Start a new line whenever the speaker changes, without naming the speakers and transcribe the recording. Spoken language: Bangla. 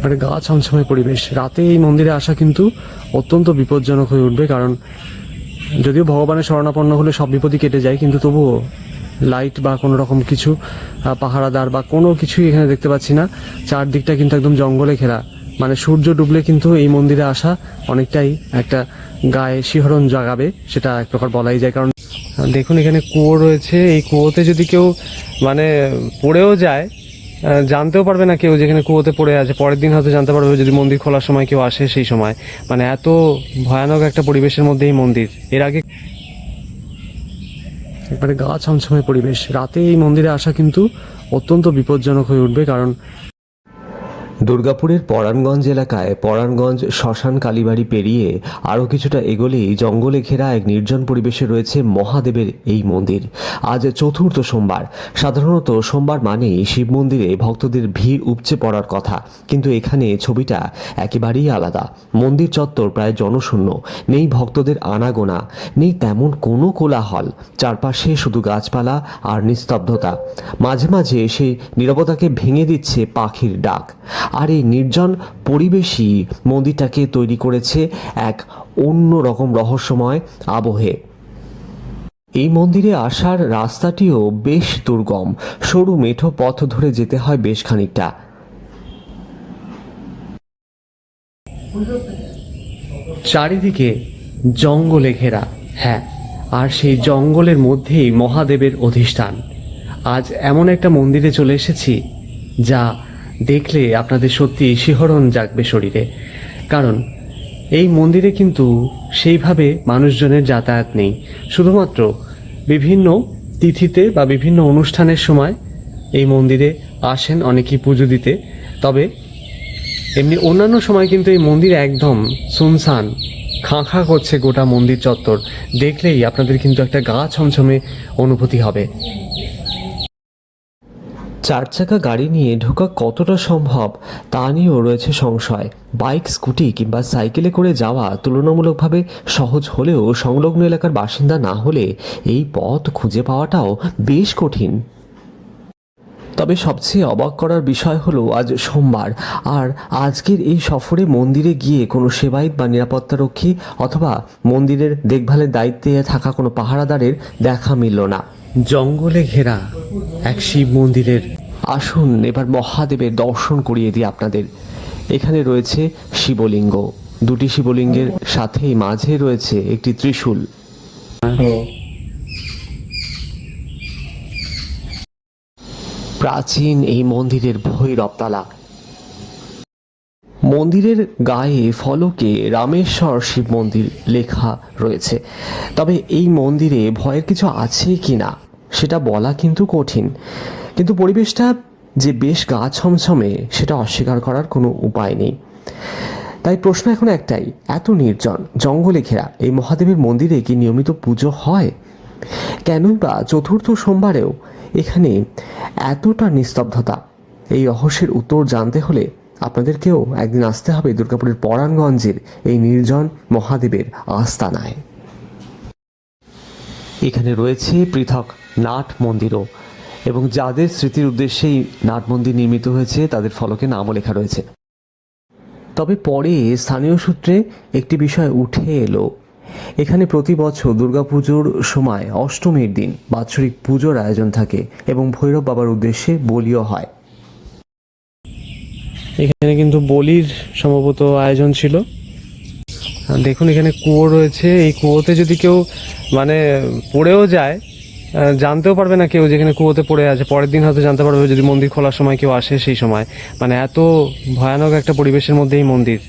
এবারে গা ছমছমে পরিবেশ, রাতে এই মন্দিরে আসা কিন্তু অত্যন্ত বিপজ্জনক হয়ে উঠবে। কারণ যদিও ভগবানের শরণাপন্ন হলে সব বিপদই কেটে যায়, কিন্তু তবুও লাইট বা কোনো রকম কিছু পাহারাদার বা কোনো কিছুই এখানে দেখতে পাচ্ছি না। চারদিকটা কিন্তু একদম জঙ্গলে ঘেরা, মানে সূর্য ডুবলে কিন্তু এই মন্দিরে আসা অনেকটাই একটা গায়ে শিহরণ জাগাবে, সেটা এক প্রকার বলাই যায়। কারণ দেখুন এখানে কুয়ো রয়েছে, এই কুয়োতে যদি কেউ মানে পড়েও যায় জানতেও পারবে না কেউ যেখানে কুয়োতে পড়ে আছে। পরের দিন হয়তো জানতে পারবে যদি মন্দির খোলার সময় কেউ আসে সেই সময়। মানে এত ভয়ানক একটা পরিবেশের মধ্যে এই মন্দির। এর আগে একবারে গা ছমছমে পরিবেশ, রাতে এই মন্দিরে আসা কিন্তু অত্যন্ত বিপজ্জনক হয়ে উঠবে। কারণ
দুর্গাপুরের পরাণগঞ্জ এলাকায় পরাণগঞ্জ শ্মশান কালীবাড়ি পেরিয়ে আরও কিছুটা এগোলেই জঙ্গলে ঘেরা এক নির্জন পরিবেশে রয়েছে মহাদেবের এই মন্দির। আজ চতুর্থ সোমবার। সাধারণত সোমবার মানেই শিব মন্দিরে ভক্তদের ভিড় উপচে পড়ার কথা, কিন্তু এখানে ছবিটা একেবারেই আলাদা। মন্দির চত্বর প্রায় জনশূন্য, নেই ভক্তদের আনাগোনা, নেই তেমন কোনো কোলাহল। চারপাশে শুধু গাছপালা আর নিস্তব্ধতা। মাঝে মাঝে সেই নীরবতাকে ভেঙে দিচ্ছে পাখির ডাক। আর এই নির্জন পরিবেশই মন্দিরটাকে তৈরি করেছে এক অন্য রকম রহস্যময় আবহে। এই মন্দিরে আসার রাস্তাটিও বেশ দুর্গম, সরু মেঠো পথ ধরে যেতে হয় বেশ খানিকটা।
চারিদিকে জঙ্গলে ঘেরা, হ্যাঁ, আর সেই জঙ্গলের মধ্যেই মহাদেবের অধিষ্ঠান। আজ এমন একটা মন্দিরে চলে এসেছি যা দেখলে আপনাদের সত্যি শিহরণ জাগবে শরীরে। কারণ এই মন্দিরে কিন্তু সেইভাবে মানুষজনের যাতায়াত নেই, শুধুমাত্র বিভিন্ন তিথিতে বা বিভিন্ন অনুষ্ঠানের সময় এই মন্দিরে আসেন অনেকেই পুজো দিতে। তবে এমনি অন্যান্য সময় কিন্তু এই মন্দির একদম সুনসান, খাঁ খাঁ করছে গোটা মন্দির চত্বর। দেখলেই আপনাদের কিন্তু একটা গা ছমছমে অনুভূতি হবে।
চার চাকা গাড়ি নিয়ে ঢোকা কতটা সম্ভব তা নিয়েও রয়েছে সংশয়। বাইক, স্কুটি কিংবা সাইকেলে করে যাওয়া তুলনামূলকভাবে সহজ হলেও সংলগ্ন এলাকার বাসিন্দা না হলে এই পথ খুঁজে পাওয়াটাও বেশ কঠিন। তবে সবচেয়ে অবাক করার বিষয় হলো আজ সোমবার, আর আজকের এই সফরে মন্দিরে গিয়ে কোনো সেবায়িত বা নিরাপত্তারক্ষী অথবা মন্দিরের দেখভালের দায়িত্বে থাকা কোনো পাহারাদারের দেখা মিলল না।
জঙ্গলে ঘেরা এক শিব মন্দিরের।
আসুন এবার মহাদেবের দর্শন করিয়ে দিই আপনাদের। এখানে রয়েছে শিবলিঙ্গ, দুটি শিবলিঙ্গের সাথেই মাঝে রয়েছে একটি ত্রিশূল। প্রাচীন এই মন্দিরের ভৈরবতলা। মন্দিরের গায়ে ফলকে রামেশ্বর শিব মন্দির লেখা রয়েছে। তবে এই মন্দিরে ভয়ের কিছু আছে কি না সেটা বলা কিন্তু কঠিন, কিন্তু পরিবেশটা যে বেশ গা ছমছমে সেটা অস্বীকার করার কোনো উপায় নেই। তাই প্রশ্ন এখন একটাই, এত নির্জন জঙ্গলে ঘেরা এই মহাদেবের মন্দিরে কি নিয়মিত পুজো হয়? কেনই বা চতুর্থ সোমবারেও এখানে এতটা নিস্তব্ধতা? এই রহস্যের উত্তর জানতে হলে আপনাদেরকেও একদিন আসতে হবে দুর্গাপুরের পরাণগঞ্জের এই নির্জন মহাদেবের আস্তানায়। এখানে রয়েছে পৃথক নাট মন্দিরও, এবং যাদের স্মৃতির উদ্দেশ্যেই নাট মন্দির নির্মিত হয়েছে তাদের ফলকে নামও লেখা রয়েছে। তবে পরে স্থানীয় সূত্রে একটি বিষয় উঠে এলো, এখানে প্রতি বছর দুর্গাপুজোর সময় অষ্টমীর দিন বাৎসরিক পুজোর আয়োজন থাকে এবং ভৈরব বাবার উদ্দেশ্যে বলিও হয়।
এখানে কিন্তু বলির সম্ভবত আয়োজন ছিল। দেখুন এখানে কুয়ো রয়েছে, এই কুয়োতে যদি কেউ মানে পড়েও যায় জানতেও পারবে না কেউ যেখানে কুয়োতে পড়ে আছে। পরের দিন হয়তো জানতে পারবে যদি মন্দির খোলার সময় কেউ আসে সেই সময়। মানে এত ভয়ানক একটা পরিবেশের মধ্যে এই মন্দির।